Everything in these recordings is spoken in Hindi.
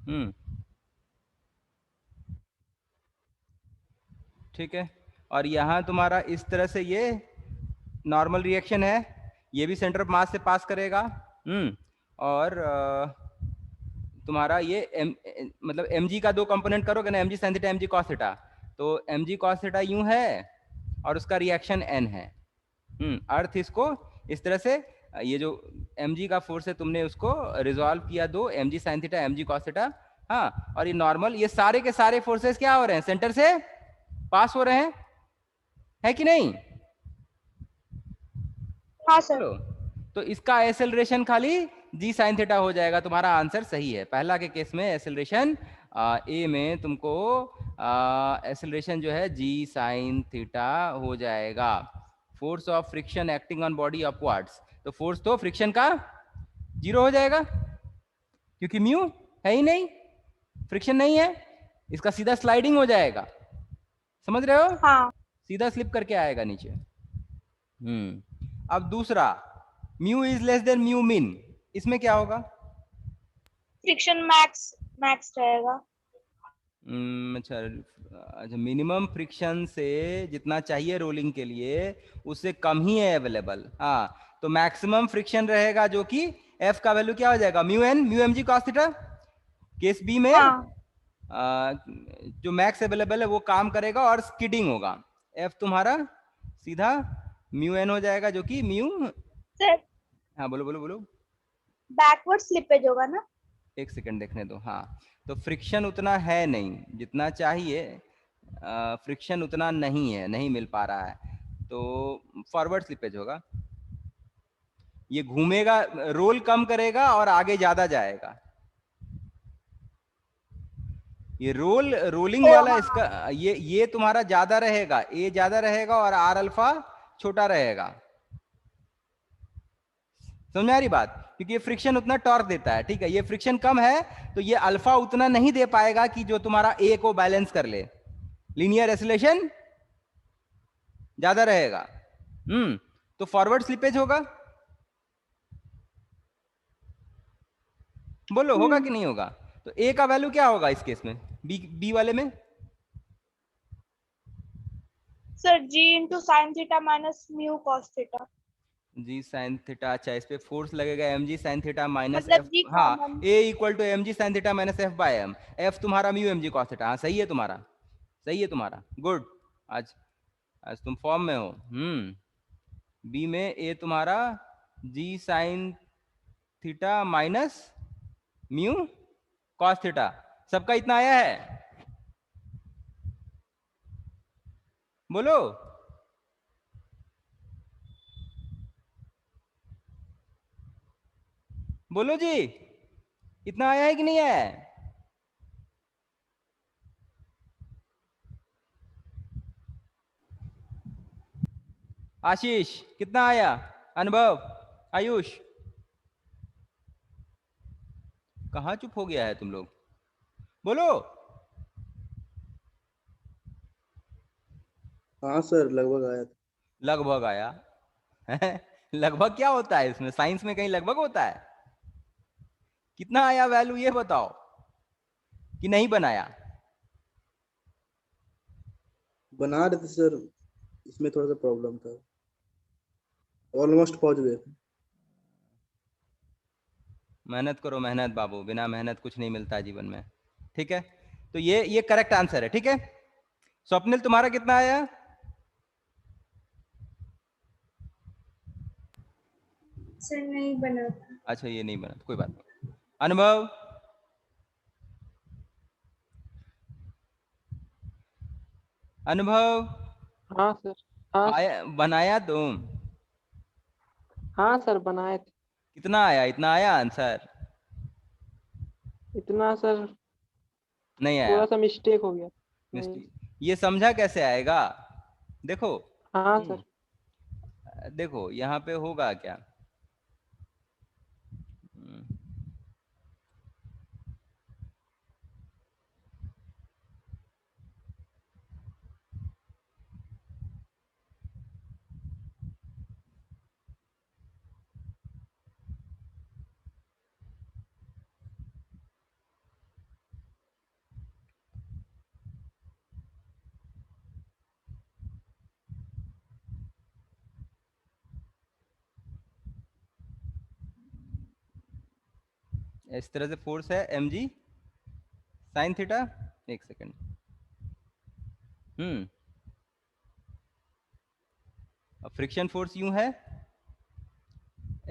हम्म, ठीक है। और यहाँ तुम्हारा इस तरह से ये नॉर्मल रिएक्शन है, ये भी सेंटर ऑफ मास से पास करेगा। और तुम्हारा ये मतलब mg का दो कंपोनेंट करोगे ना, mg sin theta mg cos theta, तो mg cos थीटा यूं है और उसका रिएक्शन n है। अर्थ इसको इस तरह से, ये जो mg का फोर्स है तुमने उसको रिजॉल्व किया दो, mg sin theta mg cos theta. हाँ, और ये नॉर्मल, ये सारे के सारे फोर्सेस क्या हो रहे हैं, सेंटर से पास हो रहे हैं, है कि नहीं? हाँ सर। बोलो। तो इसका एक्सेलरेशन खाली जी साइन थीटा हो जाएगा। तुम्हारा आंसर सही है। पहला के केस में एक्सेलरेशन ए में तुमको एक्सेलरेशन जो है जी साइन थीटा हो जाएगा। Force of friction acting on body upwards, तो फोर्स तो फ्रिक्शन का जीरो हो जाएगा क्योंकि म्यू है ही नहीं, फ्रिक्शन नहीं है, इसका सीधा स्लाइडिंग हो जाएगा। समझ रहे हो? हाँ। सीधा स्लिप करके आएगा नीचे। अब दूसरा, mu is less than mu मिन, इसमें क्या होगा? फ्रिक्शन मैक्स मैक्स रहेगा। अच्छा अच्छा, मिनिमम फ्रिक्शन से जितना चाहिए रोलिंग के लिए उससे कम ही है अवेलेबल। हाँ, तो मैक्सिमम फ्रिक्शन रहेगा जो कि एफ का वैल्यू क्या हो जाएगा, mu N mu m g cos theta. Case B में हाँ जो मैक्स अवेलेबल है वो काम करेगा और स्किडिंग होगा। एफ तुम्हारा सीधा म्यू एन हो जाएगा जो कि म्यू, सर, हाँ बोलो बोलो बोलो। बैकवर्ड स्लिपेज होगा ना? एक सेकंड देखने दो। हाँ, तो फ्रिक्शन उतना है नहीं जितना चाहिए, फ्रिक्शन उतना नहीं है, नहीं मिल पा रहा है, तो फॉरवर्ड स्लिपेज होगा। ये घूमेगा, रोल कम करेगा और आगे ज्यादा जाएगा। ये रोलिंग ओ वाला हाँ। इसका, ये तुम्हारा ज्यादा रहेगा, ए ज्यादा रहेगा और आर अल्फा छोटा रहेगा। समझ में आ रही बात? क्योंकि ये फ्रिक्शन उतना टॉर्क देता है, ठीक है, ये फ्रिक्शन कम है तो ये अल्फा उतना नहीं दे पाएगा कि जो तुम्हारा ए को बैलेंस कर ले, लीनियर एसिलेशन ज्यादा रहेगा। तो फॉरवर्ड स्लिपेज होगा। बोलो होगा कि नहीं होगा? तो ए का वैल्यू क्या होगा इस केस में, बी बी वाले में? Sir ji into sine theta minus mu cos theta. G sine theta, अच्छा इस पे फोर्स लगेगा m g sine theta minus मतलब एफ। जी हाँ, common. A equal to m g sine theta minus F by m. F तुम्हारा mu m g cos theta. हाँ सही है तुम्हारा, सही है तुम्हारा, गुड। आज आज तुम फॉर्म में हो। बी में ए तुम्हारा g sine theta minus mu cos theta, सबका इतना आया है? बोलो। बोलो जी, इतना आया है कि नहीं आया है? आशीष कितना आया? अनुभव, आयुष, कहाँ चुप हो गया है तुम लोग? बोलो। हाँ सर, लगभग आया था। लगभग आया है? लगभग क्या होता है इसमें, साइंस में कहीं लगभग होता है? कितना आया वैल्यू ये बताओ, कि नहीं बनाया? बना रहे थे सर, इसमें थोड़ा सा प्रॉब्लम था। ऑलमोस्ट पहुंच गए थे। मेहनत करो मेहनत बाबू, बिना मेहनत कुछ नहीं मिलता जीवन में। ठीक है, तो ये करेक्ट आंसर है। ठीक है, स्वप्निल तुम्हारा कितना आया? सर नहीं बना था। अच्छा ये नहीं बना, कोई बात नहीं। अनुभव, अनुभव हाँ सर। हाँ आया, बनाया तुम? हाँ सर, बनाए थे। कितना आया, इतना आया आंसर? इतना सर, नहीं आया? थोड़ा सा मिस्टेक हो गया। नहीं। मिस्टेक, ये समझा कैसे आएगा? देखो, हाँ हम्म, सर। देखो यहाँ पे होगा क्या। हम्म, इस तरह से फोर्स है mg साइन थीटा, एक सेकेंड, फ्रिक्शन फोर्स यूं है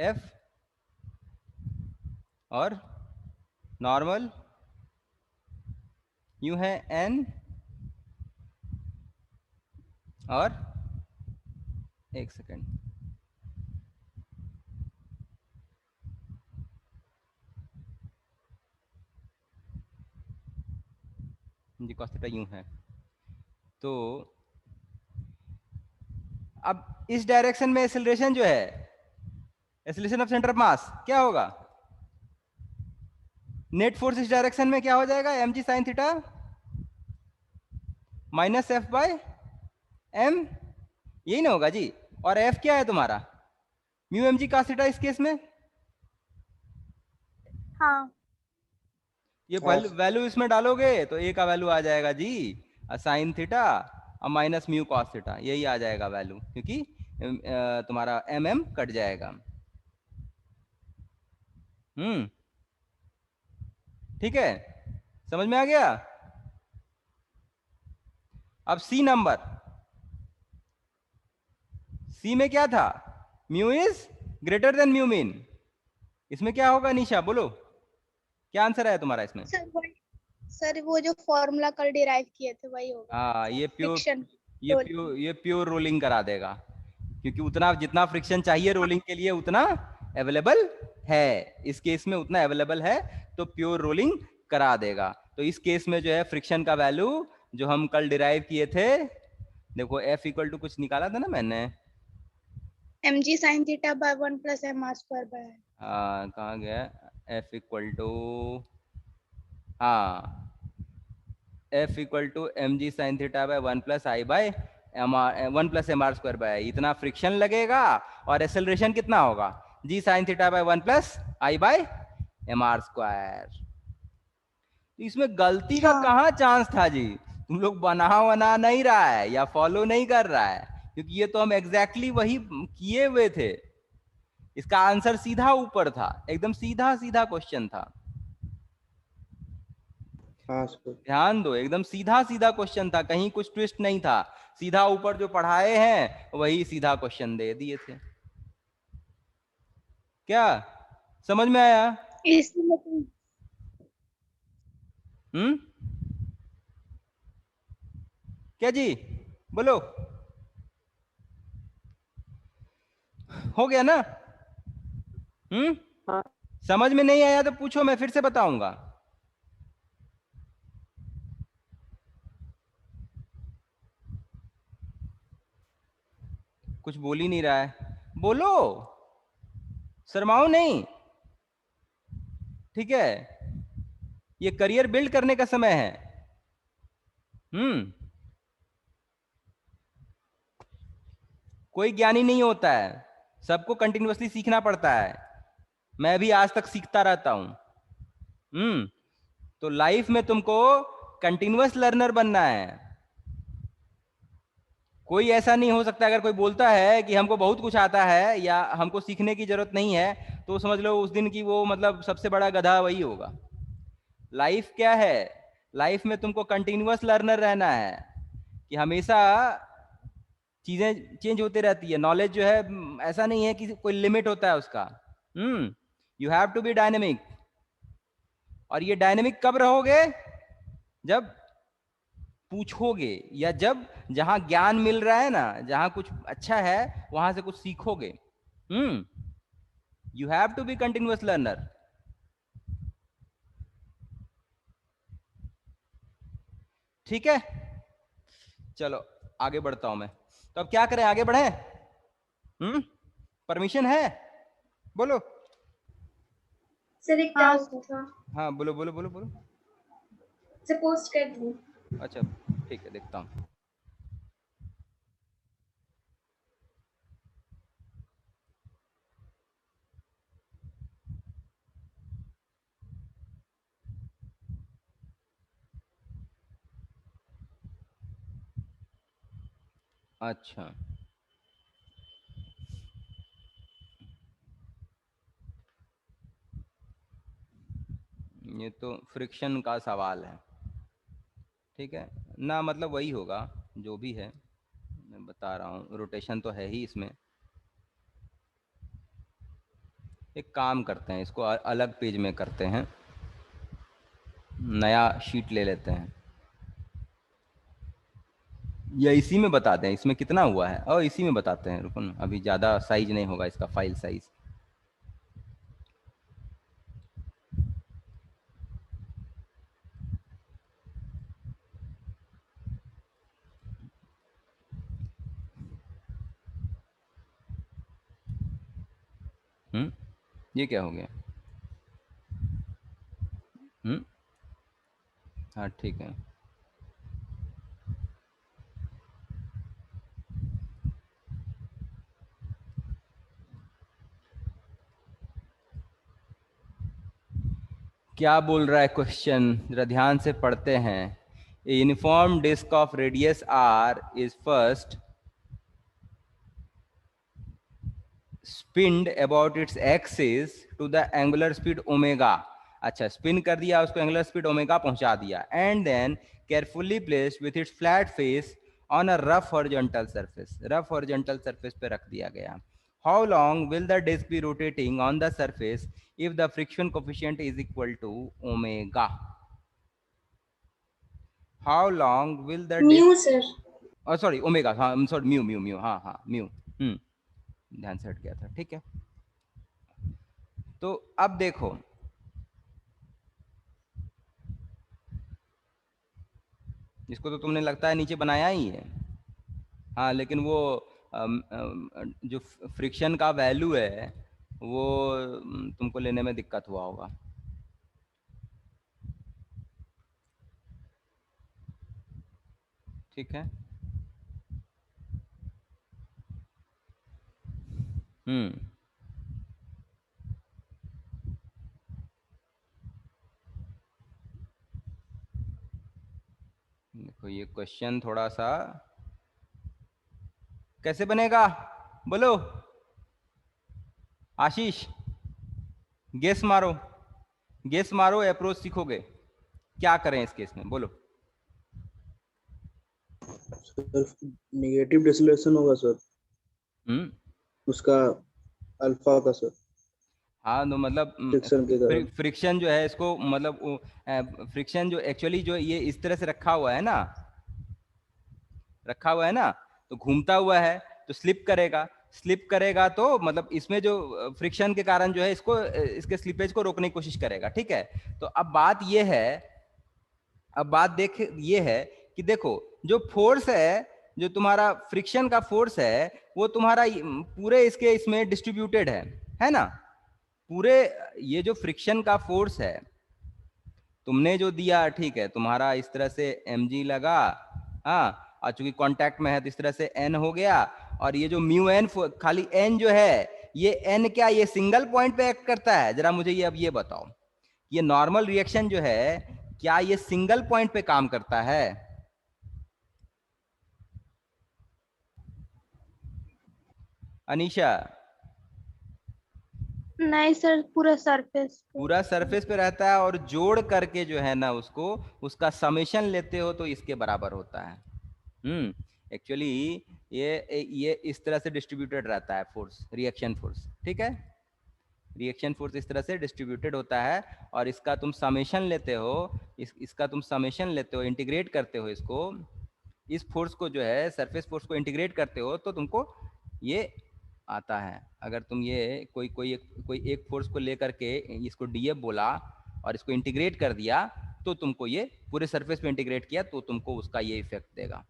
F, और नॉर्मल यूं है N, और एक सेकेंड, जी cos थीटा यूं है। तो अब इस डायरेक्शन में एक्सेलरेशन जो है, acceleration of centre of mass क्या होगा? नेट फोर्स इस डायरेक्शन में क्या हो जाएगा? mg sine theta minus F by m, यही ना होगा जी। और एफ क्या है तुम्हारा? म्यू mg cos थीटा इस केस में। हाँ ये हाँ वैल्यू इसमें डालोगे तो ए का वैल्यू आ जाएगा जी साइन थीटा और माइनस म्यू कॉस थीटा, यही आ जाएगा वैल्यू, क्योंकि तुम्हारा कट जाएगा। ठीक है, समझ में आ गया? अब सी नंबर, सी में क्या था? Mu is greater than mu mean. इसमें क्या होगा निशा, बोलो क्या आंसर है तुम्हारा इसमें? सर वो जो फॉर्मूला कल डिराइव किए थे वही होगा। हाँ, ये फ्रिक्शन प्योर रोलिंग करा देगा, क्योंकि उतना जितना फ्रिक्शन चाहिए रोलिंग के लिए उतना अवेलेबल है, इस केस में उतना अवेलेबल है, तो प्योर रोलिंग करा देगा। तो इस केस में जो है फ्रिक्शन का वैल्यू जो हम कल डिराइव किए थे, देखो F इक्वल टू कुछ निकाला था ना मैंने, mg sin theta by 1 plus m r square by. कहाँ गया? F इक्वल टू, हाँ, F equal to m g sine theta by 1 plus I by m r, 1 plus m r square by, इतना फ्रिक्शन लगेगा और एक्सेलरेशन कितना होगा? G sine theta by 1 plus I by m r square. तो इसमें गलती का कहाँ चांस था जी? तुम लोग बना नहीं रहा है या फॉलो नहीं कर रहा है, क्योंकि ये तो हम एग्जैक्टली वही किए हुए थे। इसका आंसर सीधा ऊपर था, एकदम सीधा सीधा क्वेश्चन था, हाँ सर। ध्यान दो, एकदम सीधा सीधा क्वेश्चन था, कहीं कुछ ट्विस्ट नहीं था, सीधा ऊपर जो पढ़ाए हैं वही सीधा क्वेश्चन दे दिए थे। क्या समझ में आया? हम्म, क्या जी, बोलो, हो गया ना? हाँ समझ में नहीं आया तो पूछो, मैं फिर से बताऊंगा। कुछ बोल ही नहीं रहा है, बोलो, शर्माओ नहीं, ठीक है? ये करियर बिल्ड करने का समय है। कोई ज्ञानी नहीं होता है, सबको कंटिन्यूअसली सीखना पड़ता है, मैं भी आज तक सीखता रहता हूं। तो लाइफ में तुमको कंटिन्यूअस लर्नर बनना है। कोई ऐसा नहीं हो सकता, अगर कोई बोलता है कि हमको बहुत कुछ आता है या हमको सीखने की जरूरत नहीं है, तो समझ लो उस दिन की वो मतलब सबसे बड़ा गधा वही होगा। लाइफ क्या है? लाइफ में तुमको कंटिन्यूअस लर्नर रहना है, कि हमेशा चीजें चेंज होती रहती है। नॉलेज जो है ऐसा नहीं है कि कोई लिमिट होता है उसका। You have to be dynamic. और ये डायनेमिक कब रहोगे? जब पूछोगे, या जब जहां ज्ञान मिल रहा है ना, जहां कुछ अच्छा है वहां से कुछ सीखोगे। You have to be continuous learner. ठीक है, चलो आगे बढ़ता हूं मैं। तो अब क्या करें, आगे बढ़े? परमिशन है? बोलो। सर एक डाउट था। हाँ बोलो बोलो बोलो बोलो। से पोस्ट कर दूं? अच्छा ठीक है, देखता हूँ। अच्छा, ये तो फ्रिक्शन का सवाल है, ठीक है ना, मतलब वही होगा जो भी है, मैं बता रहा हूँ, रोटेशन तो है ही इसमें। एक काम करते हैं, इसको अलग पेज में करते हैं, नया शीट ले लेते हैं, या इसी में बता दें इसमें कितना हुआ है, और इसी में बताते हैं, रुको ना, अभी ज़्यादा साइज नहीं होगा इसका, फाइल साइज। ये क्या हो गया? हाँ ठीक है, क्या बोल रहा है क्वेश्चन, जरा ध्यान से पढ़ते हैं। A uniform disc of radius R is first spinned about its axis to the angular speed omega. अच्छा, स्पिन कर दिया उसको, एंगुलर स्पीड ओमेगा पहुंचा दिया, and then carefully placed with its flat face on a rough horizontal surface, rough horizontal surface पे रख दिया गया। How long will the disc be rotating on the surface if the friction coefficient is equal to omega? How long will the mu disc, sir. Sorry omega, हाँ सॉरी, म्यू म्यू म्यू, हाँ हाँ म्यू, ध्यान से हट गया था, ठीक है। तो अब देखो, इसको तो तुमने लगता है नीचे बनाया ही है, हाँ, लेकिन वो जो फ्रिक्शन का वैल्यू है वो तुमको लेने में दिक्कत हुआ होगा। ठीक है, देखो ये क्वेश्चन थोड़ा सा कैसे बनेगा, बोलो आशीष, गेस मारो, गेस मारो, अप्रोच सीखोगे, क्या करें इस केस में, बोलो। सर नेगेटिव डिसलेशन होगा सर, उसका अल्फा का सर, हाँ, तो मतलब फ्रिक्शन के कारण। फ्रिक्शन जो है इसको, मतलब फ्रिक्शन जो एक्चुअली जो ये इस तरह से रखा हुआ है ना, रखा हुआ है ना, तो घूमता हुआ है तो स्लिप करेगा, स्लिप करेगा तो मतलब इसमें जो फ्रिक्शन के कारण जो है इसको, इसके स्लिपेज को रोकने की कोशिश करेगा, ठीक है। तो अब बात ये है, अब बात देख ये है कि देखो जो फोर्स है, जो तुम्हारा फ्रिक्शन का फोर्स है, वो तुम्हारा पूरे इसके इसमें डिस्ट्रीब्यूटेड है ना, पूरे ये जो फ्रिक्शन का फोर्स है तुमने जो दिया, ठीक है, तुम्हारा इस तरह से mg लगा, हाँ, और चूंकि कांटेक्ट में है तो इस तरह से n हो गया, और ये जो म्यू एन, खाली n जो है ये n क्या ये सिंगल पॉइंट पे एक्ट करता है? जरा मुझे ये अब ये बताओ, ये नॉर्मल रिएक्शन जो है क्या ये सिंगल पॉइंट पे काम करता है? अनीशा, नहीं सर, पूरा सरफेस पे। पूरा सरफेस पे रहता है, और जोड़ करके जो है ना उसको, उसका समेशन लेते हो तो इसके बराबर होता है। एक्चुअली ये इस तरह से डिस्ट्रीब्यूटेड रहता है फोर्स, रिएक्शन फोर्स, ठीक है, रिएक्शन फोर्स इस तरह से डिस्ट्रीब्यूटेड होता है, और इसका तुम समेशन लेते हो, इसका तुम समेशन लेते हो, इंटीग्रेट करते हो इसको, इस फोर्स को जो है सरफेस फोर्स को इंटीग्रेट करते हो तो तुमको ये आता है। अगर तुम ये कोई एक फोर्स को लेकर के इसको डीएफ बोला और इसको इंटीग्रेट कर दिया, तो तुमको ये पूरे सरफेस पे इंटीग्रेट किया तो तुमको उसका ये इफेक्ट देगा।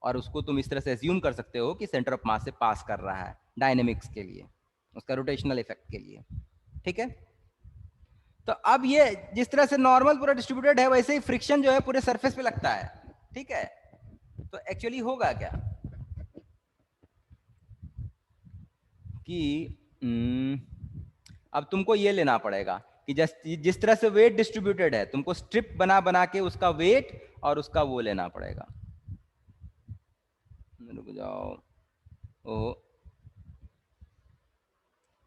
और उसको तुम इस तरह से एज्यूम कर सकते हो कि सेंटर ऑफ मास से पास कर रहा है डायनेमिक्स के लिए, उसका रोटेशनल इफेक्ट के लिए, ठीक है। तो अब ये जिस तरह से नॉर्मल पूरा डिस्ट्रीब्यूटेड है, वैसे ही फ्रिक्शन जो है पूरे सरफेस पे लगता है, ठीक है। तो एक्चुअली होगा क्या कि अब तुमको ये लेना पड़ेगा कि जिस तरह से वेट डिस्ट्रीब्यूटेड है, तुमको स्ट्रिप बना बना के उसका वेट और उसका वो लेना पड़ेगा। रुक जाओ, ओहो,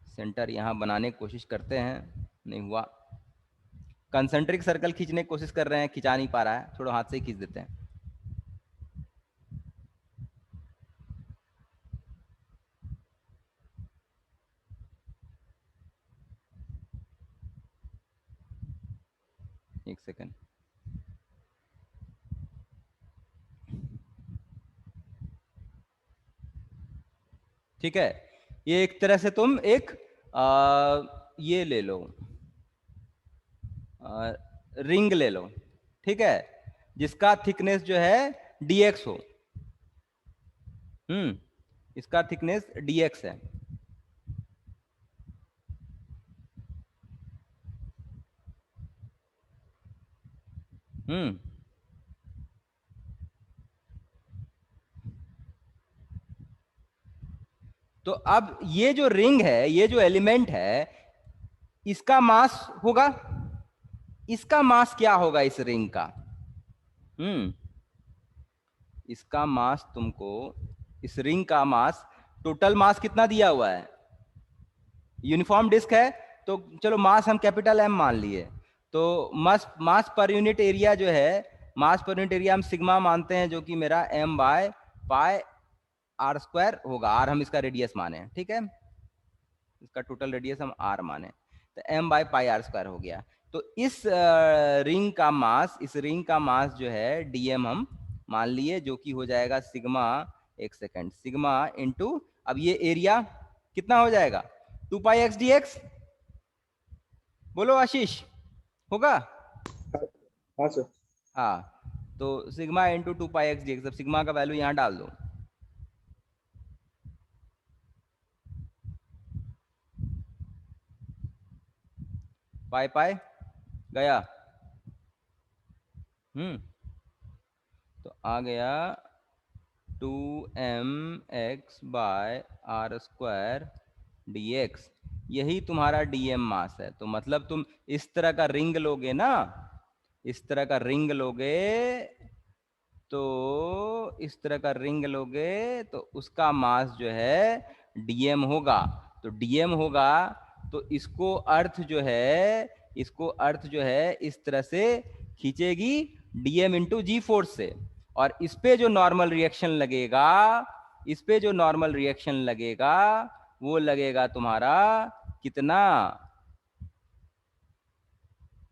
सेंटर यहाँ बनाने की कोशिश करते हैं, नहीं हुआ, कंसेंट्रिक सर्कल खींचने की कोशिश कर रहे हैं, खिंचा नहीं पा रहा है, थोड़ा हाथ से ही खींच देते हैं। एक सेकंड। ठीक है, ये एक तरह से तुम एक ये ले लो, रिंग ले लो, ठीक है, जिसका थिकनेस जो है dx हो। इसका थिकनेस dx है। तो अब ये जो रिंग है, ये जो एलिमेंट है, इसका मास होगा, इसका मास क्या होगा इस रिंग का? इसका मास तुमको, इस रिंग का मास, टोटल मास कितना दिया हुआ है? यूनिफॉर्म डिस्क है तो चलो मास हम कैपिटल एम मान लिए, तो मास पर यूनिट एरिया जो है, मास पर यूनिट एरिया हम सिग्मा मानते हैं, जो कि मेरा m by pi r square होगा। आर हम इसका रेडियस माने, ठीक है, इसका टोटल रेडियस हम आर माने, तो m by pi r square हो गया। तो इस रिंग का मास, इस रिंग का मास जो है dm हम मान लिए, जो कि हो जाएगा सिग्मा, एक सेकेंड, सिग्मा इंटू, अब ये एरिया कितना हो जाएगा? 2 पाई एक्स डी एक्स। बोलो आशीष, होगा? हाँ सर। हाँ, तो सिग्मा इंटू 2 पाई एक्स डी एक्स। अब सिग्मा का वैल्यू यहां डाल दो, पाई पाई गया, तो आ गया 2mx bye r square dx। यही तुम्हारा dm मास है। तो मतलब तुम इस तरह का रिंग लोगे ना, इस तरह का रिंग लोगे, तो इस तरह का रिंग लोगे तो उसका मास जो है dm होगा। तो dm होगा तो इसको अर्थ जो है, इसको अर्थ जो है इस तरह से खींचेगी dm इंटू जी फोर्स से, और इस पे जो नॉर्मल रिएक्शन लगेगा, इस पे जो नॉर्मल रिएक्शन लगेगा वो लगेगा तुम्हारा कितना?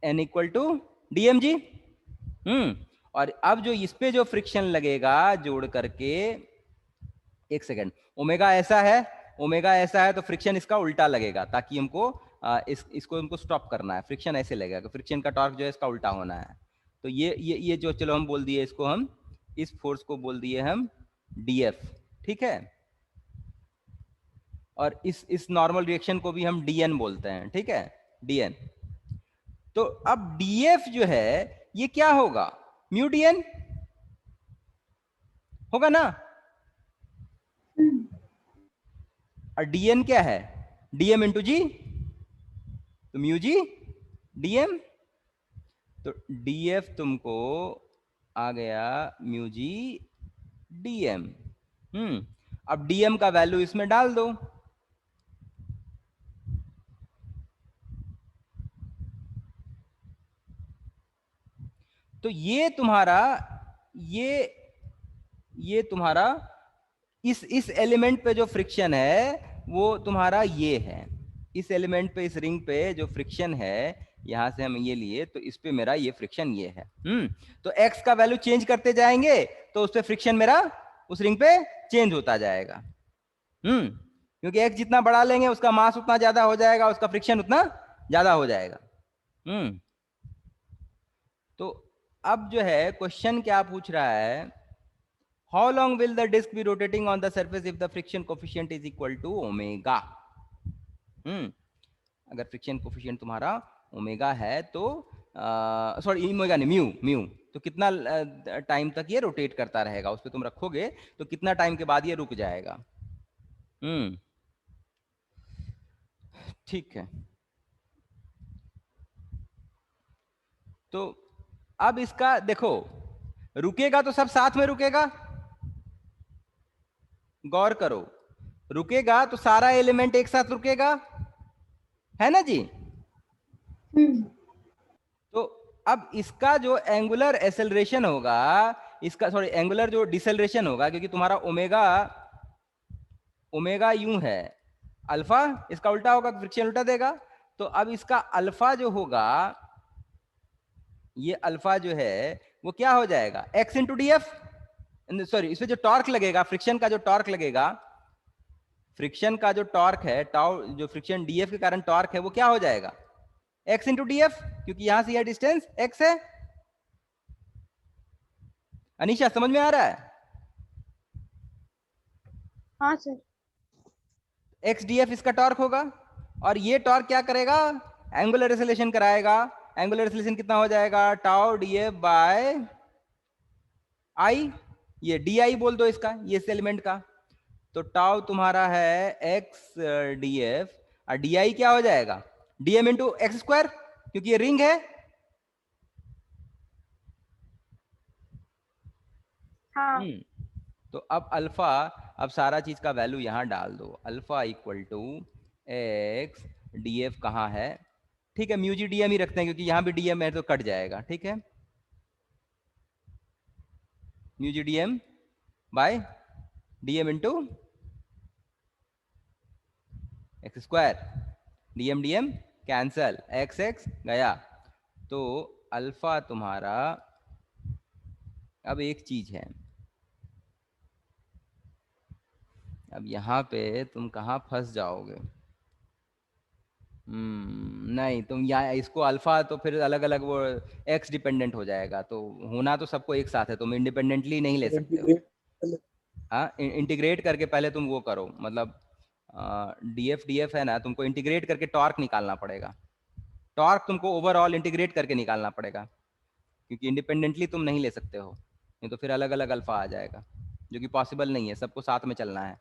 n equal to d m g. और अब जो इस पे जो फ्रिक्शन लगेगा जोड़ करके, एक सेकेंड, ओमेगा ऐसा है, ओमेगा ऐसा है, तो फ्रिक्शन इसका उल्टा लगेगा, ताकि हमको इसको हमको स्टॉप करना है। फ्रिक्शन ऐसे लगेगा, फ्रिक्शन का टॉर्क जो है इसका उल्टा होना है। तो ये जो, चलो हम बोल दिए इसको, हम इस फोर्स को बोल दिए हम डीएफ, ठीक है, और इस नॉर्मल रिएक्शन को भी हम डीएन बोलते हैं, ठीक है, डीएन। तो अब डीएफ जो है ये क्या होगा? म्यू डीएन होगा ना। और डीएन क्या है? डीएम इंटू जी, तो म्यू जी डीएम। तो डीएफ तुमको आ गया म्यू जी डीएम। अब डीएम का वैल्यू इसमें डाल दो, तो ये तुम्हारा, ये तुम्हारा इस एलिमेंट पे जो फ्रिक्शन है वो तुम्हारा ये है। इस एलिमेंट पे, इस रिंग पे जो फ्रिक्शन है, यहां से हम ये लिए, तो इस पे मेरा ये फ्रिक्शन ये है। तो x का वैल्यू चेंज करते जाएंगे तो उस पे फ्रिक्शन मेरा उस रिंग पे चेंज होता जाएगा। क्योंकि x जितना बढ़ा लेंगे उसका मास उतना ज्यादा हो जाएगा, उसका फ्रिक्शन उतना ज्यादा हो जाएगा। तो अब जो है क्वेश्चन क्या पूछ रहा है, how long will the disc be rotating on the surface if the friction coefficient is equal to omega. अगर फ्रिक्शन कोफिशिएंट तुम्हारा ओमेगा है तो सॉरी ओमेगा नहीं, म्यू, तो कितना टाइम तक ये रोटेट करता रहेगा, उस पर तुम रखोगे तो कितना टाइम के बाद ये रुक जाएगा। ठीक है, तो अब इसका देखो, रुकेगा तो सब साथ में रुकेगा, गौर करो, रुकेगा तो सारा एलिमेंट एक साथ रुकेगा, है ना जी। अब इसका जो एंगुलर एसेलरेशन होगा, इसका सॉरी एंगुलर जो डिसेलरेशन होगा, क्योंकि तुम्हारा ओमेगा ओमेगा यूं है, अल्फा इसका उल्टा होगा, फ्रिक्शन उल्टा देगा। तो अब इसका अल्फा जो होगा, ये अल्फा जो है वो क्या हो जाएगा, x into D F, sorry इसमें जो टॉर्क लगेगा, फ्रिक्शन का जो टॉर्क लगेगा, फ्रिक्शन का जो टॉर्क है टाउ, जो फ्रिक्शन डीएफ के कारण टॉर्क है, वो क्या हो जाएगा, एक्स इंटू डी एफ, क्योंकि यहां से यह डिस्टेंस एक्स है। अनीशा समझ में आ रहा है? हाँ सर। एक्स डी एफ इसका टॉर्क होगा, और ये टॉर्क क्या करेगा, एंगुलर एक्सेलरेशन कराएगा। एंगुलर एक्सेलरेशन कितना हो जाएगा, टाउ डी एफ बाय आई, ये डी आई बोल दो इसका, ये इस एलिमेंट का। तो टाउ तुम्हारा है एक्स डी एफ, और डी आई क्या हो जाएगा, d m into x square, क्योंकि ये रिंग है। हाँ। तो अब अल्फा, अब सारा चीज का वैल्यू यहां डाल दो, alpha equal to x d F कहाँ है, ठीक है, म्यू जी डी एम ही रखते हैं, क्योंकि यहां भी डी एम है तो कट जाएगा, ठीक है, mu g d m by d m into x square, d m cancel, x x गया। तो अल्फा तुम्हारा, अब एक चीज है, अब यहां पे तुम कहाँ फंस जाओगे, नहीं तुम यहाँ इसको अल्फा, तो फिर अलग अलग वो एक्स डिपेंडेंट हो जाएगा, तो होना तो सबको एक साथ है, तुम इंडिपेंडेंटली नहीं ले सकते हो। हाँ, इंटीग्रेट करके पहले तुम वो करो, मतलब डी एफ है ना, तुमको इंटीग्रेट करके टॉर्क निकालना पड़ेगा, टॉर्क तुमको ओवरऑल इंटीग्रेट करके निकालना पड़ेगा, क्योंकि इंडिपेंडेंटली तुम नहीं ले सकते हो, नहीं तो फिर अलग अलग अल्फा आ जाएगा, जो कि पॉसिबल नहीं है, सबको साथ में चलना है।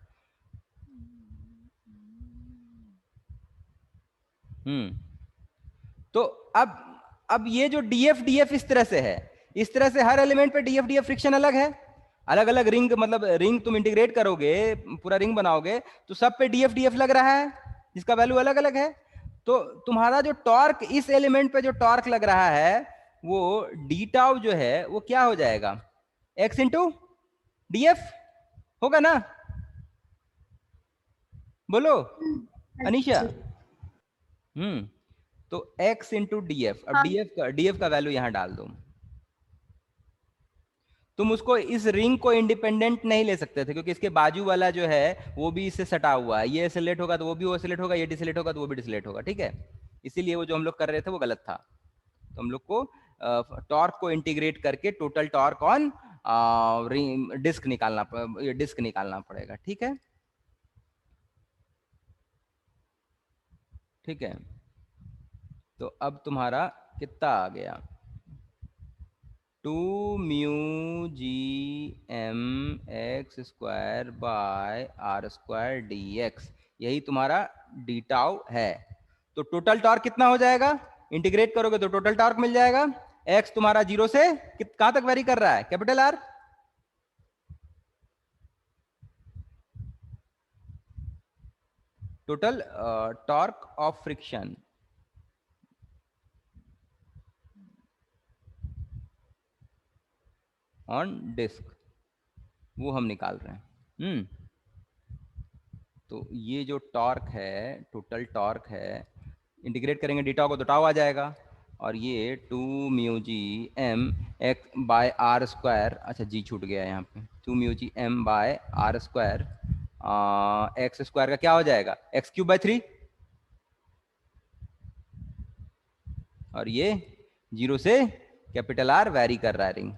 तो अब ये जो डी एफ इस तरह से है, इस तरह से हर एलिमेंट पे डी एफ फ्रिक्शन अलग है, अलग अलग रिंग, मतलब रिंग तुम इंटीग्रेट करोगे, पूरा रिंग बनाओगे, तो सब पे डी एफ लग रहा है, जिसका वैल्यू अलग अलग है। तो तुम्हारा जो टॉर्क, इस एलिमेंट पे जो टॉर्क लग रहा है, वो डी टाउ जो है वो क्या हो जाएगा, एक्स इंटू डी एफ होगा ना, बोलो अनीशा। तो x इंटू डी एफ, अब डी एफ का वैल्यू यहां डाल दो। तुम उसको, इस रिंग को इंडिपेंडेंट नहीं ले सकते थे, क्योंकि इसके बाजू वाला जो है वो भी इससे सटा हुआ है, ये एसिलेट होगा तो वो भी एसिलेट होगा, ये डिसलेट होगा तो वो भी डिसलेट होगा, ठीक है, इसीलिए वो जो हम लोग कर रहे थे वो गलत था। तो हम लोग को टॉर्क को इंटीग्रेट करके टोटल टॉर्क ऑन डिस्क निकालना पड़ेगा, ठीक है, ठीक है। तो अब तुम्हारा कितना आ गया, 2 mu g m x square by r square d x, यही तुम्हारा डी टाउ है। तो टोटल टॉर्क कितना हो जाएगा, इंटीग्रेट करोगे तो टोटल टॉर्क मिल जाएगा, एक्स तुम्हारा 0 से कहां तक वेरी कर रहा है, capital R, total torque of friction on disc, वो हम निकाल रहे हैं। तो ये जो टॉर्क है, टोटल टॉर्क है, इंटीग्रेट करेंगे डीटा को तो टाउ आ जाएगा, और ये 2 mu g m x by r square, अच्छा जी छूट गया यहाँ पे, 2 mu g m by r square x square का क्या हो जाएगा, एक्स क्यूब बाय 3, और ये 0 से कैपिटल आर वैरी कर रहा है रिंग,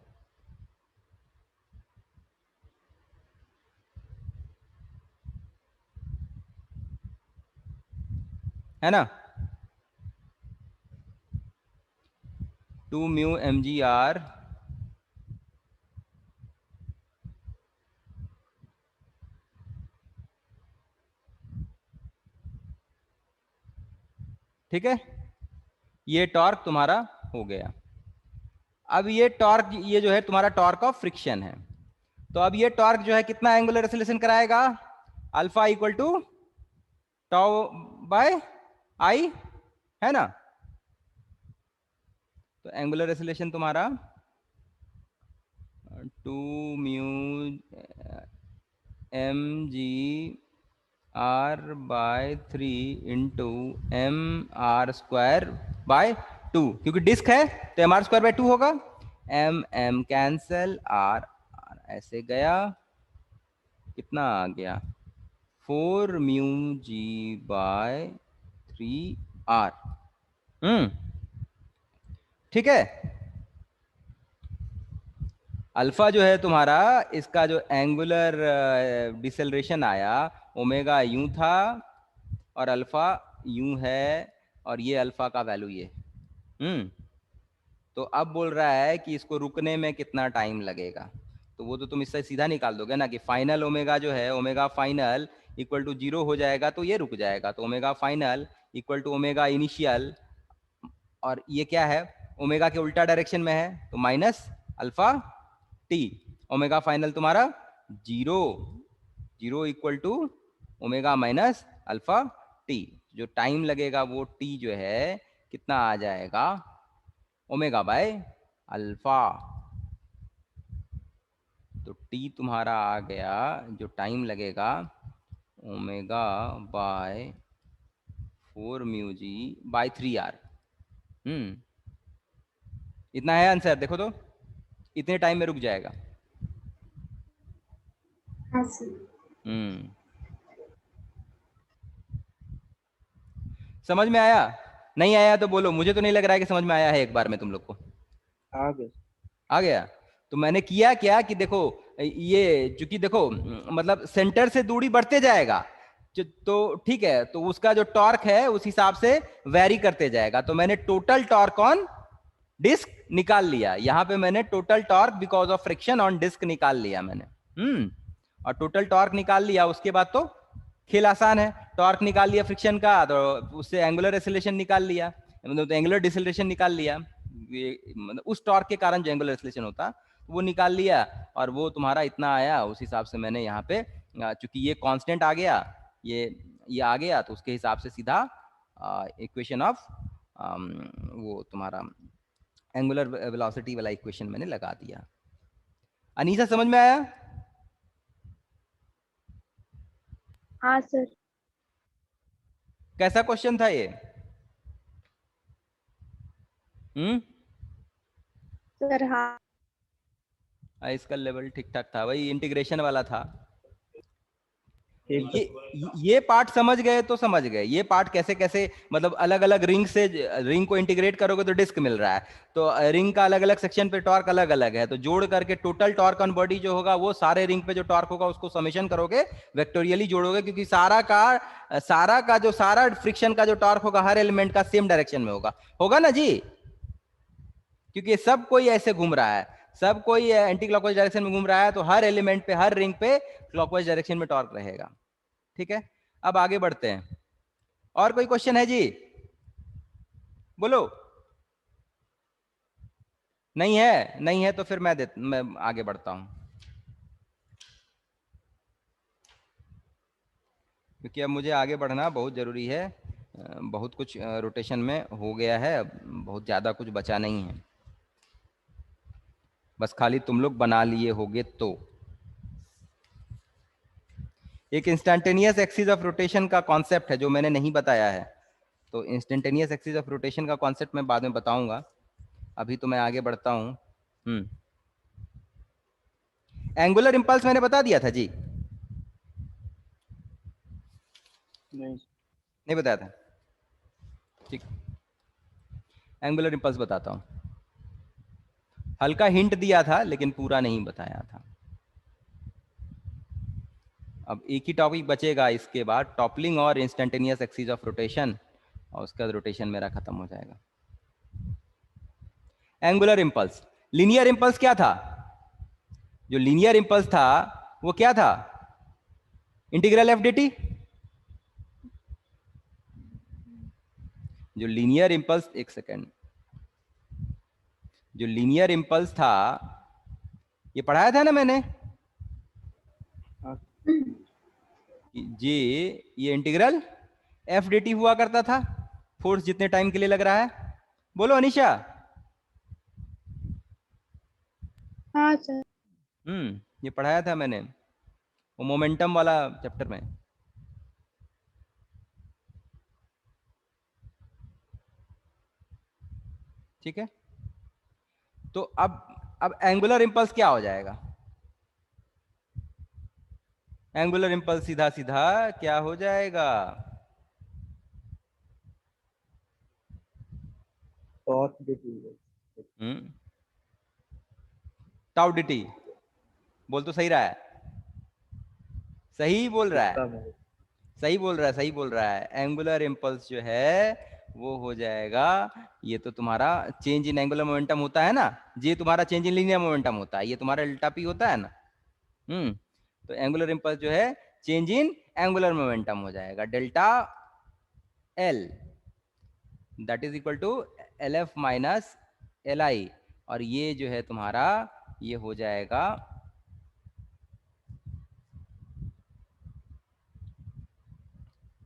है ना, 2 म्यू एम जी आर ठीक है, ये टॉर्क तुम्हारा हो गया। अब ये टॉर्क, ये जो है तुम्हारा टॉर्क ऑफ फ्रिक्शन है, तो अब ये टॉर्क जो है कितना एंगुलर एक्सेलरेशन कराएगा, alpha equal to tau by I, है ना। तो एंगुलर एक्सेलरेशन तुम्हारा 2 mu m g r by 3 into m r square by 2, क्योंकि डिस्क है तो एम आर स्क्वायर बाय 2 होगा। M m cancel, r r ऐसे गया, कितना आ गया 4 म्यू जी बाय 3 आर। ठीक है। अल्फा जो है तुम्हारा, इसका जो एंगुलर डिसेलरेशन आया ओमेगा यूं था और अल्फा यूं है, और ये अल्फा का वैल्यू ये। तो अब बोल रहा है कि इसको रुकने में कितना टाइम लगेगा, तो वो तो तुम इससे सीधा निकाल दोगे ना कि फाइनल ओमेगा जो है, ओमेगा फाइनल इक्वल टू 0 हो जाएगा तो ये रुक जाएगा, तो omega final equal to omega initial, और ये क्या है ओमेगा के उल्टा डायरेक्शन में है तो minus alpha T. Omega final तुम्हारा 0 equal to omega minus alpha T. जो टाइम लगेगा वो टी जो है कितना आ जाएगा ओमेगा बाय अल्फा। तो टी तुम्हारा आ गया, जो टाइम लगेगा omega by 4 mu G by 3 R. इतना है आंसर, देखो तो इतने टाइम में रुक जाएगा। हाँ सर। समझ में आया? नहीं आया तो बोलो, मुझे तो नहीं लग रहा है कि समझ में आया है एक बार में तुम लोग को। आ गया। तो मैंने किया क्या कि देखो ये चूंकि देखो मतलब सेंटर से दूरी बढ़ते जाएगा तो ठीक है, तो उसका जो टॉर्क है उस हिसाब से वेरी करते जाएगा। तो मैंने टोटल टॉर्क ऑन डिस्क निकाल लिया, यहां पे मैंने total torque because of friction on disc निकाल लिया मैंने। और टोटल टॉर्क निकाल लिया, उसके बाद तो खेल आसान है। टॉर्क निकाल लिया फ्रिक्शन का, तो उससे एंगुलर एक्सेलरेशन निकाल लिया, मतलब एंगुलर डिसेलरेशन निकाल लिया, मतलब उस टॉर्क के कारण जो एंगुलर एक्सेलरेशन होता वो निकाल लिया, और वो तुम्हारा इतना आया। उस हिसाब से मैंने यहाँ पे चूंकि ये कांस्टेंट आ गया, ये आ गया, तो उसके हिसाब से सीधा इक्वेशन ऑफ वो तुम्हारा एंगुलर वेलोसिटी वाला इक्वेशन मैंने लगा दिया। अनीसा समझ में आया? हाँ सर। कैसा क्वेश्चन था ये? सर हाँ। इसका लेवल ठीक ठाक था, वही इंटीग्रेशन वाला था। ये पार्ट समझ गए तो समझ गए, ये पार्ट कैसे कैसे मतलब अलग अलग रिंग से रिंग को इंटीग्रेट करोगे तो डिस्क मिल रहा है, तो रिंग का अलग अलग सेक्शन पे टॉर्क अलग अलग है, तो जोड़ करके टोटल टॉर्क ऑन बॉडी जो होगा वो सारे रिंग पे जो टॉर्क होगा उसको समेशन करोगे, वेक्टोरियली जोड़ोगे, क्योंकि सारा का जो सारा फ्रिक्शन का जो टॉर्क होगा हर एलिमेंट का सेम डायरेक्शन में होगा ना जी, क्योंकि सब कोई ऐसे घूम रहा है, सब कोई एंटी क्लॉकवाइज डायरेक्शन में घूम रहा है, तो हर एलिमेंट पे हर रिंग पे क्लॉकवाइज डायरेक्शन में टॉर्क रहेगा। ठीक है, अब आगे बढ़ते हैं। और कोई क्वेश्चन है जी? बोलो। नहीं है? नहीं है तो फिर मैं आगे बढ़ता हूं, क्योंकि अब मुझे आगे बढ़ना बहुत जरूरी है। बहुत कुछ रोटेशन में हो गया है, बहुत ज्यादा कुछ बचा नहीं है, बस खाली तुम लोग बना लिए होगे। तो एक इंस्टेंटेनियस एक्सिस ऑफ रोटेशन का कॉन्सेप्ट है जो मैंने नहीं बताया है, तो इंस्टेंटेनियस एक्सिस ऑफ रोटेशन का कॉन्सेप्ट मैं बाद में बताऊंगा, अभी तो मैं आगे बढ़ता हूं। एंगुलर इंपल्स मैंने बता दिया था जी? नहीं बताया था? ठीक, एंगुलर इंपल्स बताता हूं। हल्का हिंट दिया था लेकिन पूरा नहीं बताया था। अब एक ही टॉपिक बचेगा इसके बाद, टॉपलिंग और इंस्टेंटेनियस एक्सिस ऑफ रोटेशन, और उसका रोटेशन मेरा खत्म हो जाएगा। एंगुलर इंपल्स, लीनियर इंपल्स क्या था? जो लीनियर इंपल्स था वो क्या था? Integral F dt। जो लीनियर इंपल्स, एक सेकेंड, जो लीनियर इंपल्स था ये पढ़ाया था ना मैंने जी, ये इंटीग्रल एफ dt हुआ करता था, फोर्स जितने टाइम के लिए लग रहा है। बोलो अनीशा। हाँ सर। ये पढ़ाया था मैंने वो मोमेंटम वाला चैप्टर में। ठीक है, तो अब एंगुलर इंपल्स क्या हो जाएगा? एंगुलर इंपल्स सीधा सीधा क्या हो जाएगा? Torque dt। Tau dt। बोल तो सही रहा है, सही बोल रहा है, कितना में? सही बोल रहा है, सही बोल रहा है। एंगुलर इंपल्स जो है वो हो जाएगा, ये तो तुम्हारा चेंज इन एंगुलर मोमेंटम होता है ना, ये तुम्हारा चेंज इन लीनियर मोमेंटम होता है, ये तुम्हारा डेल्टा पी होता है ना। तो एंगुलर इंपल्स जो है चेंज इन एंगुलर मोमेंटम हो जाएगा, delta L, that is equal to L F minus L I. और ये जो है तुम्हारा ये हो जाएगा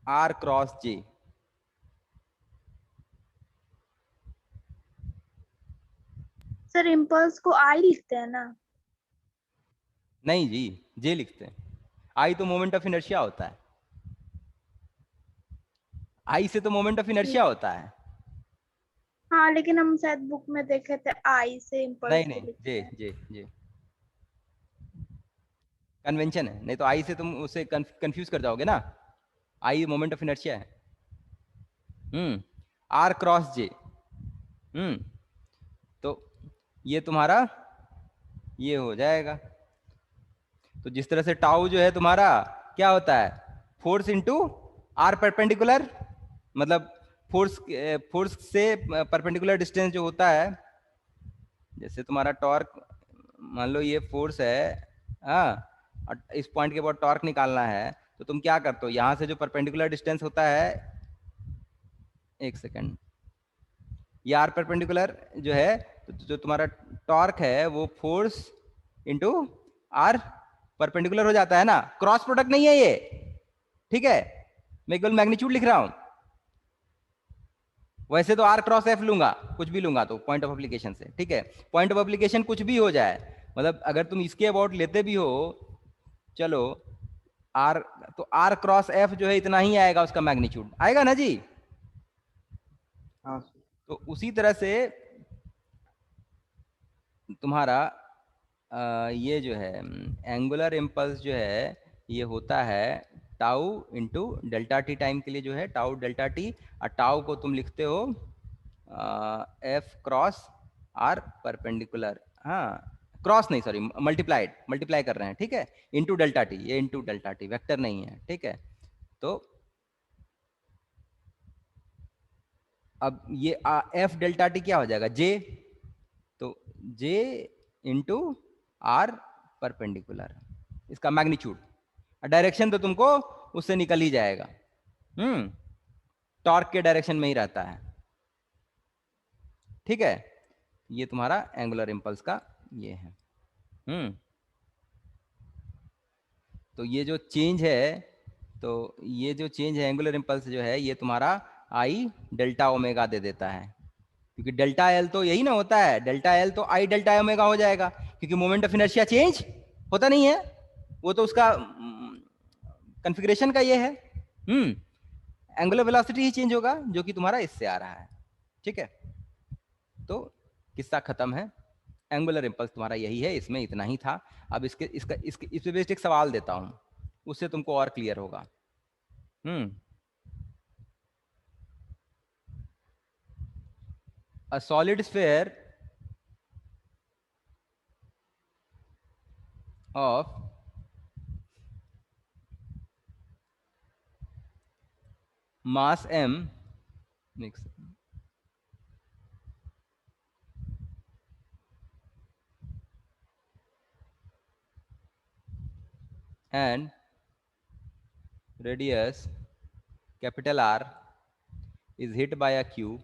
R cross J. Sir impulse को आई लिखते हैं ना? नहीं जी, जे लिखते हैं। आई तो मोमेंट ऑफ इनर्शिया होता है, आई से तो मोमेंट ऑफ इनर्शिया होता है। हाँ लेकिन हम शायद बुक में देखे थे आई से इम्पल्स नहीं को नहीं, लिखते जे हैं। जे जे कन्वेंशन है, नहीं तो आई से तुम उसे कंफ्यूज कर जाओगे ना। आई मोमेंट ऑफ इनर्शिया है। आर क्रॉस जे। तो ये तुम्हारा ये हो जाएगा। तो जिस तरह से टाउ जो है तुम्हारा क्या होता है, फोर्स इंटू आर परपेंडिकुलर, मतलब फोर्स से परपेंडिकुलर डिस्टेंस जो होता है। जैसे तुम्हारा टॉर्क, मान लो ये फोर्स है, हाँ, और इस पॉइंट के बाद टॉर्क निकालना है, तो तुम क्या करते हो, यहां से जो परपेंडिकुलर डिस्टेंस होता है, एक सेकेंड, ये आर परपेंडिकुलर जो है, तो जो तुम्हारा टॉर्क है वो फोर्स इंटू आर परपेंडिकुलर हो जाता है ना, क्रॉस प्रोडक्ट नहीं है ये। ठीक है, मैं केवल मैग्नीट्यूड लिख रहा हूं। वैसे तो आर क्रॉस एफ लूंगा, कुछ भी लूंगा तो पॉइंट ऑफ एप्लीकेशन से। ठीक है, पॉइंट ऑफ एप्लीकेशन कुछ भी हो जाए, मतलब अगर तुम इसके अबाउट लेते भी हो, चलो आर, तो आर क्रॉस एफ जो है इतना ही आएगा, उसका मैग्नीट्यूड आएगा ना जी। हाँ सर। तो उसी तरह से तुम्हारा ये जो है एंगुलर इम्पल्स जो है ये होता है tau into delta T time के लिए जो है टाउ डेल्टा टी, और टाउ को तुम लिखते हो एफ क्रॉस आर परपेंडिकुलर, हाँ क्रॉस नहीं, सॉरी मल्टीप्लाइड, मल्टीप्लाई कर रहे हैं। ठीक है, इंटू डेल्टा टी, ये इंटू डेल्टा टी वेक्टर नहीं है। ठीक है, तो अब ये एफ डेल्टा टी क्या हो जाएगा, जे, तो जे इंटू आर परपेंडिकुलर, इसका मैग्नीट्यूड, डायरेक्शन तो तुमको उससे निकल ही जाएगा, टॉर्क के डायरेक्शन में ही रहता है। ठीक है, ये तुम्हारा एंगुलर इंपल्स का ये है। तो ये जो चेंज है, तो ये जो चेंज है एंगुलर इंपल्स जो है ये तुम्हारा आई डेल्टा ओमेगा दे देता है, क्योंकि डेल्टा एल तो यही ना होता है, डेल्टा एल तो आई डेल्टा ओमेगा हो जाएगा, क्योंकि मोमेंट ऑफ इनर्शिया चेंज होता नहीं है, वो तो उसका कॉन्फ़िगरेशन का ये है। एंगुलर वेलोसिटी ही चेंज होगा, जो कि तुम्हारा इससे आ रहा है। ठीक है, तो किस्सा खत्म है, एंगुलर इंपल्स तुम्हारा यही है, इसमें इतना ही था। अब इस पे बेस्ड एक सवाल देता हूं, उससे तुमको और क्लियर होगा। A solid sphere of mass m, mix, and radius capital R is hit by a cube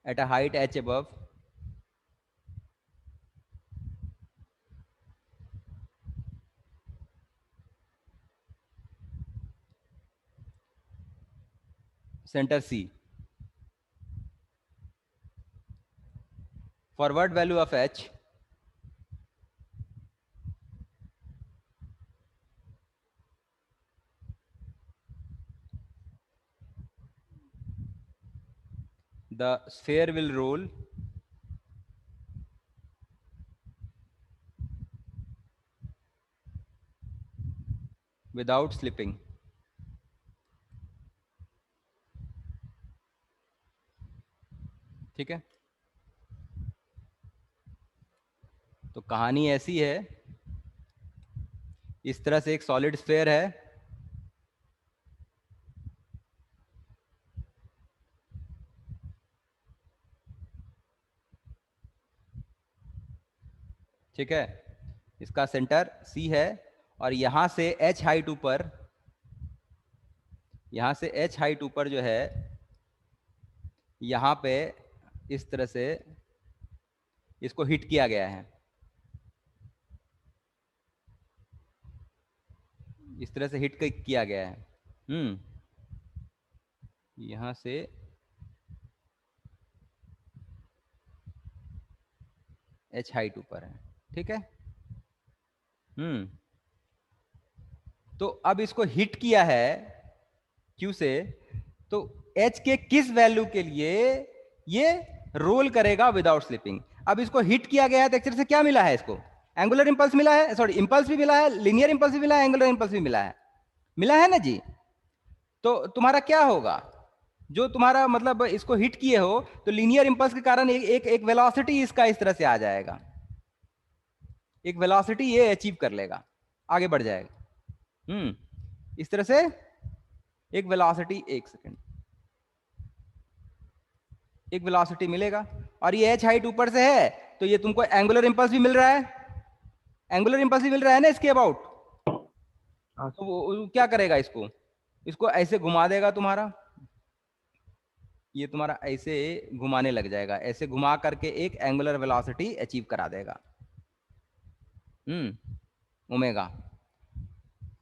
at a height h above, center C. Forward value of H the sphere will roll without slipping. ठीक है, तो कहानी ऐसी है, इस तरह से एक सॉलिड स्फेयर है, ठीक है, इसका सेंटर C है और यहां से H हाइट ऊपर, यहां से H हाइट ऊपर जो है, यहां पे इस तरह से इसको हिट किया गया है, इस तरह से हिट किया गया है। यहां से H हाइट ऊपर है, ठीक है। तो अब इसको हिट किया है Q से, तो H के किस वैल्यू के लिए ये रोल करेगा विदाउट स्लिपिंग। अब इसको हिट किया गया है तो एक तरह से क्या मिला है, इसको एंगुलर इंपल्स मिला है, सॉरी इंपल्स भी मिला है, लीनियर इंपल्स भी मिला है, एंगुलर इंपल्स भी मिला है ना जी। तो तुम्हारा क्या होगा, जो तुम्हारा मतलब इसको हिट किए हो तो लीनियर इंपल्स के कारण एक वेलोसिटी इसका इस तरह से आ जाएगा, एक वेलोसिटी ये अचीव कर लेगा, आगे बढ़ जाएगा। इस तरह से एक वेलोसिटी, एक सेकंड, एक वेलोसिटी मिलेगा और ये H हाइट ऊपर से है तो ये तुमको एंगुलर इंपल्स भी मिल रहा है, एंगुलर इंपल्स भी मिल रहा है ना इसके अबाउट। तो वो क्या करेगा, इसको ऐसे घुमा देगा, तुम्हारा ये तुम्हारा ऐसे घुमाने लग जाएगा, ऐसे घुमा करके एक एंगुलर वेलोसिटी अचीव करा देगा, ओमेगा।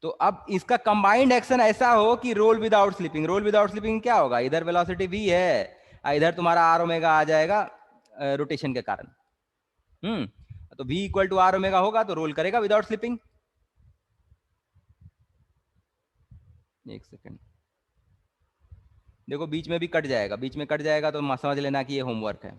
तो अब इसका कंबाइंड एक्शन ऐसा हो कि roll without slipping, roll without slipping क्या होगा, इधर वेलोसिटी v है, इधर तुम्हारा आर ओमेगा आ जाएगा रोटेशन के कारण। तो v equal to R omega होगा तो रोल करेगा विदाउट स्लिपिंग। एक सेकंड, देखो बीच में भी कट जाएगा, बीच में कट जाएगा तो समझ लेना कि ये होमवर्क है।